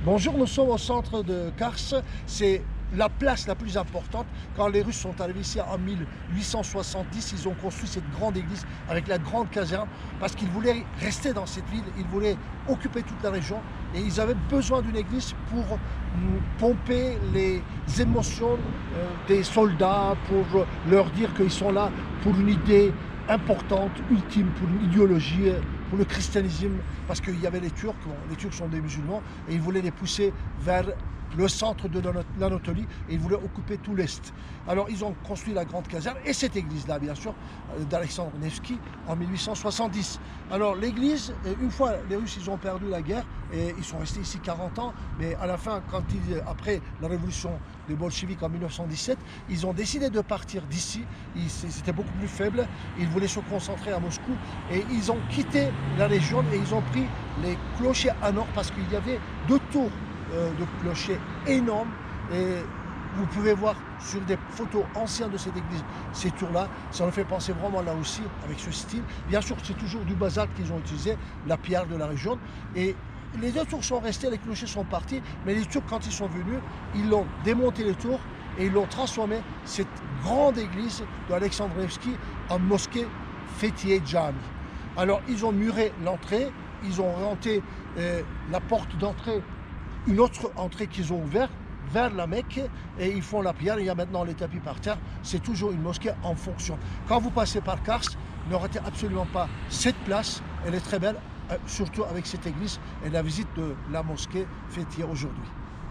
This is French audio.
Bonjour, nous sommes au centre de Kars. C'est la place la plus importante. Quand les Russes sont arrivés ici en 1870, ils ont construit cette grande église avec la grande caserne parce qu'ils voulaient rester dans cette ville, ils voulaient occuper toute la région et ils avaient besoin d'une église pour pomper les émotions des soldats, pour leur dire qu'ils sont là pour une idée importante, ultime, pour une idéologie, pour le christianisme, parce qu'il y avait les Turcs sont des musulmans, et ils voulaient les pousser vers le centre de l'Anatolie, et ils voulaient occuper tout l'Est. Alors ils ont construit la grande caserne, et cette église-là, bien sûr, d'Alexandre Nevski, en 1870. Alors l'église, une fois les Russes, ils ont perdu la guerre, et ils sont restés ici 40 ans, mais à la fin, après la révolution des bolcheviks en 1917, ils ont décidé de partir d'ici. C'était beaucoup plus faible, ils voulaient se concentrer à Moscou, et ils ont quitté la région, et ils ont pris les clochers à nord, parce qu'il y avait deux tours de clochers énormes, et vous pouvez voir sur des photos anciennes de cette église, ces tours-là, ça nous fait penser vraiment là aussi, avec ce style. Bien sûr, c'est toujours du basalte qu'ils ont utilisé, la pierre de la région, et les deux tours sont restées, les clochers sont partis, mais les Turcs, quand ils sont venus, ils ont démonté les tours, et ils l'ont transformé, cette grande église de Alexandre Nevski, en mosquée Fethiye Cami. Alors, ils ont muré l'entrée, ils ont rentré la porte d'entrée, une autre entrée qu'ils ont ouverte vers la Mecque, et ils font la prière. Il y a maintenant les tapis par terre. C'est toujours une mosquée en fonction. Quand vous passez par Kars, ne ratez absolument pas cette place. Elle est très belle, surtout avec cette église et la visite de la mosquée faite hier aujourd'hui.